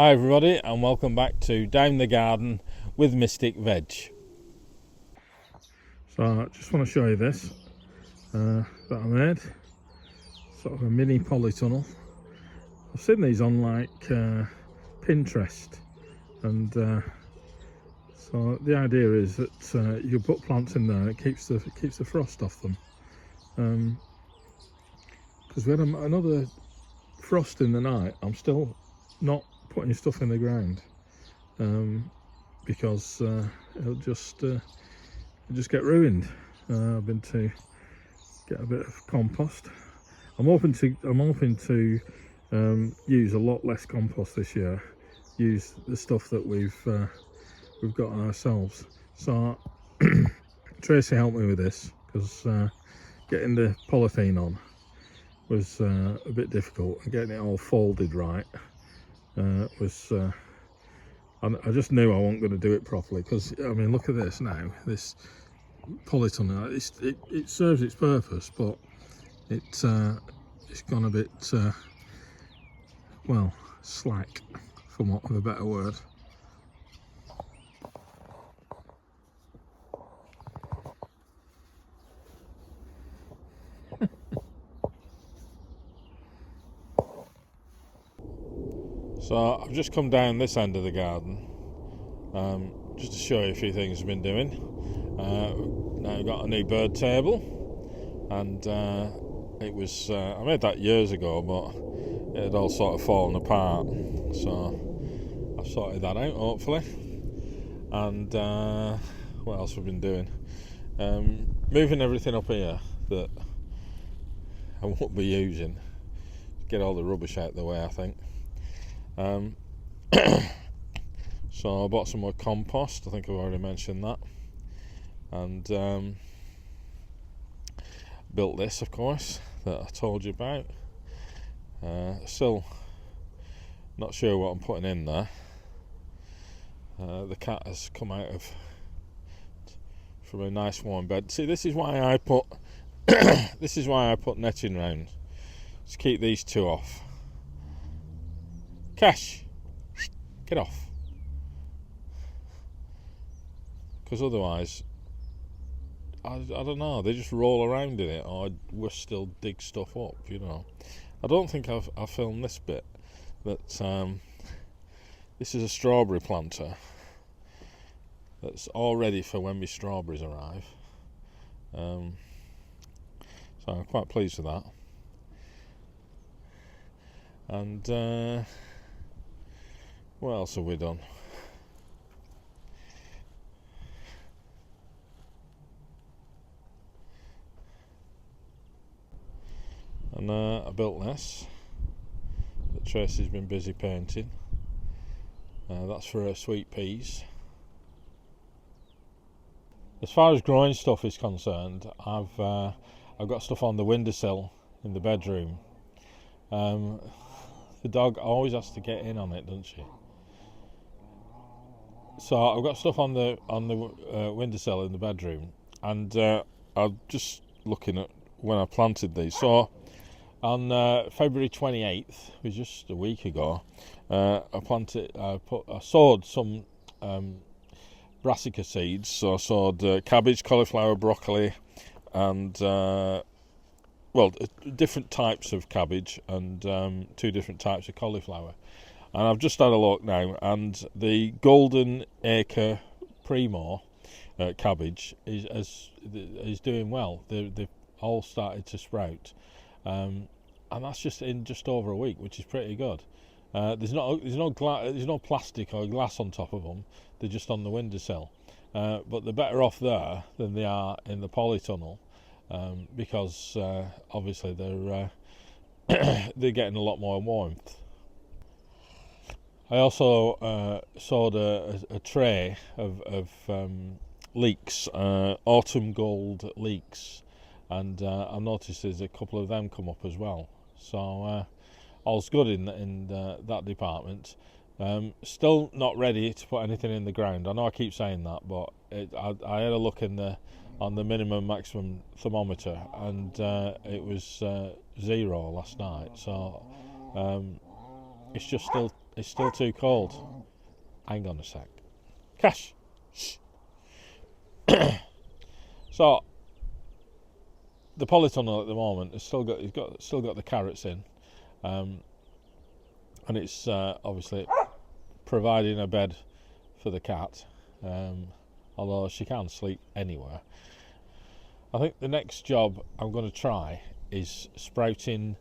Hi everybody, and welcome back to Down the Garden with Mystic Veg. So I just want to show you this that I made, sort of a mini polytunnel. I've seen these on like Pinterest, and so the idea is that you put plants in there and it keeps the frost off them. Because we had another frost in the night, I'm still not putting stuff in the ground because it'll just get ruined. I've been to get a bit of compost. I'm hoping to use a lot less compost this year. Use the stuff that we've got ourselves. So Tracy helped me with this because getting the polythene on was a bit difficult, and getting it all folded right was. I just knew I wasn't going to do it properly because I mean, look at this now. This polytunnel, it serves its purpose, but it's gone a bit well, slack, for want of a better word. So I've just come down this end of the garden just to show you a few things I've been doing. Now I've got a new bird table, and it was I made that years ago, but it had all sort of fallen apart, so I've sorted that out hopefully. And what else have I been doing? Moving everything up here that I won't be using, get all the rubbish out of the way, I think. So I bought some more compost. I think I've already mentioned that, and built this, of course, that I told you about. Still not sure what I'm putting in there. The cat has come out from a nice warm bed. See, this is why I put this is why I put netting round, to keep these two off. Cash, get off. Because otherwise, I don't know, they just roll around in it, or we still dig stuff up, you know. I don't think I've filmed this bit, but this is a strawberry planter that's all ready for when my strawberries arrive. So I'm quite pleased with that. And what else have we done? And I built this that Tracy's been busy painting. That's for her sweet peas. As far as growing stuff is concerned, I've got stuff on the windowsill in the bedroom. The dog always has to get in on it, doesn't she? So I've got stuff on the windowsill in the bedroom, and I'm just looking at when I planted these. So on February 28th, it was just a week ago, I sowed some brassica seeds. So I sowed cabbage, cauliflower, broccoli, and different types of cabbage, and 2 different types of cauliflower. And I've just had a look now, and the Golden Acre Primo cabbage is doing well. They've all started to sprout. And that's just in just over a week, which is pretty good. There's no plastic or glass on top of them. They're just on the windowsill. But they're better off there than they are in the polytunnel, because obviously they're they're getting a lot more warmth. I also sawed a tray of leeks, autumn gold leeks, and I noticed there's a couple of them come up as well. So all's good in that department. Still not ready to put anything in the ground. I know I keep saying that, but I had a look on the minimum maximum thermometer, and it was 0 last night. So it's just it's still too cold. Hang on a sec. Cash. Shh. So the polytunnel at the moment has still got the carrots in, and it's obviously providing a bed for the cat, although she can sleep anywhere. I think the next job I'm going to try is sprouting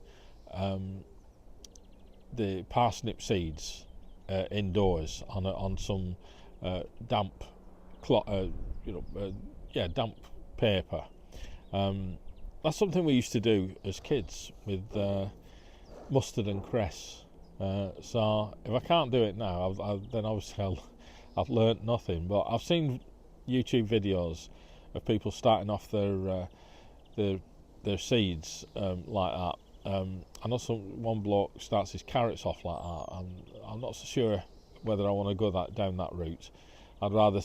the parsnip seeds indoors on some damp damp paper. That's something we used to do as kids with mustard and cress. So if I can't do it now, then obviously I've learnt nothing. But I've seen YouTube videos of people starting off their seeds like that. I know one bloke starts his carrots off like that, and I'm not so sure whether I want to go down that route. I'd rather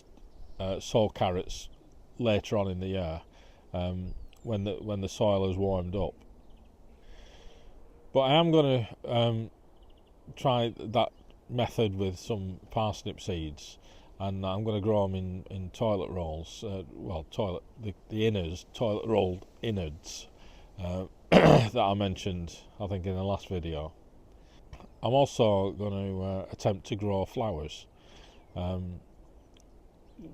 sow carrots later on in the year when the soil has warmed up. But I am going to try that method with some parsnip seeds, and I'm going to grow them in toilet rolls. The innards, toilet rolled innards that I mentioned, I think, in the last video. I'm also going to attempt to grow flowers,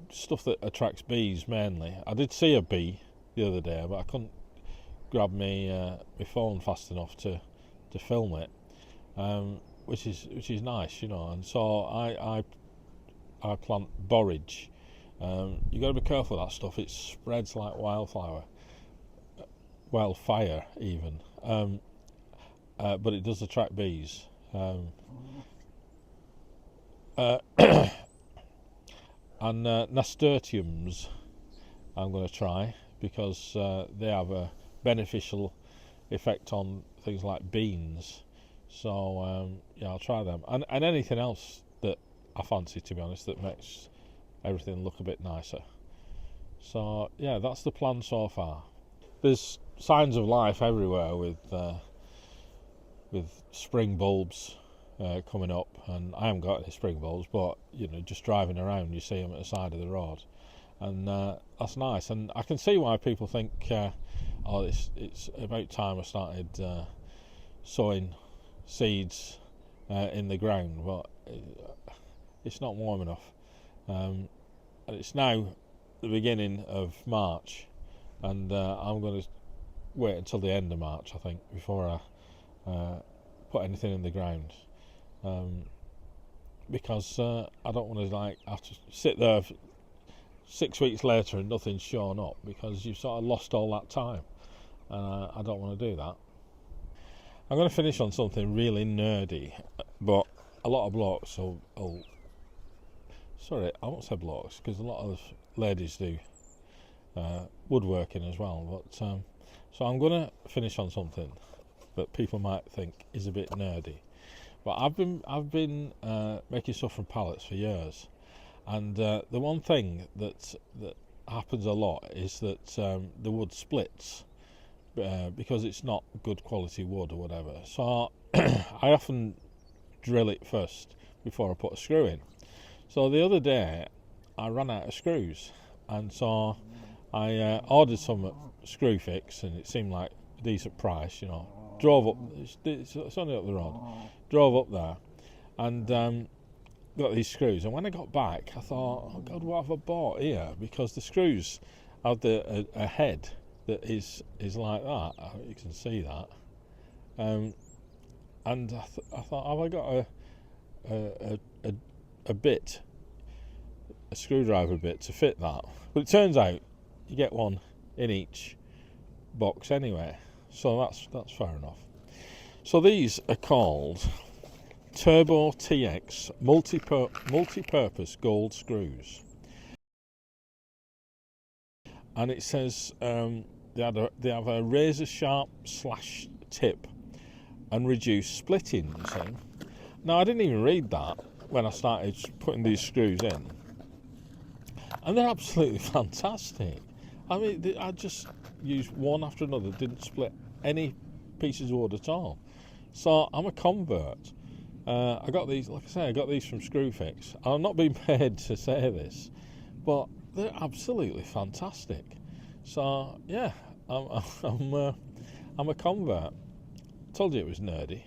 stuff that attracts bees mainly. I did see a bee the other day, but I couldn't grab my phone fast enough to film it, which is nice, you know. And so I plant borage. You got to be careful with that stuff. It spreads like wildfire even, but it does attract bees. And nasturtiums I'm going to try, because they have a beneficial effect on things like beans. So I'll try them, and anything else that I fancy, to be honest, that makes everything look a bit nicer. So yeah, that's the plan so far. There's signs of life everywhere with spring bulbs coming up, and I haven't got any spring bulbs, but just driving around you see them at the side of the road, and that's nice. And I can see why people think it's about time I started sowing seeds in the ground, but it's not warm enough, and it's now the beginning of March, and I'm going to wait until the end of March, I think, before I put anything in the ground, because I don't want to have to sit there 6 weeks later and nothing's shown up, because you've sort of lost all that time, and I don't want to do that. I'm going to finish on something really nerdy, but a lot of blokes sorry, I won't say blokes, because a lot of ladies do woodworking as well, but so I'm going to finish on something that people might think is a bit nerdy. But I've been making stuff from pallets for years, and the one thing that happens a lot is that the wood splits because it's not good quality wood or whatever. So I often drill it first before I put a screw in. So the other day I ran out of screws, and so I ordered some at Screwfix, and it seemed like a decent price, Drove up, it's only up the road. Drove up there and got these screws. And when I got back, I thought, oh God, what have I bought here? Because the screws have a head that is like that. You can see that. And I thought, have I got a bit, a screwdriver bit to fit that? But it turns out you get one in each box anyway. So that's fair enough. So these are called Turbo TX multi-purpose gold screws, and it says they have a razor sharp slash tip and reduce splitting. You see? Now I didn't even read that when I started putting these screws in, and they're absolutely fantastic. I mean, I just used one after another, didn't split any pieces of wood at all. So I'm a convert. I got these, like I say, I got these from Screwfix. I'm not being paid to say this, but they're absolutely fantastic. So yeah, I'm a convert. Told you it was nerdy.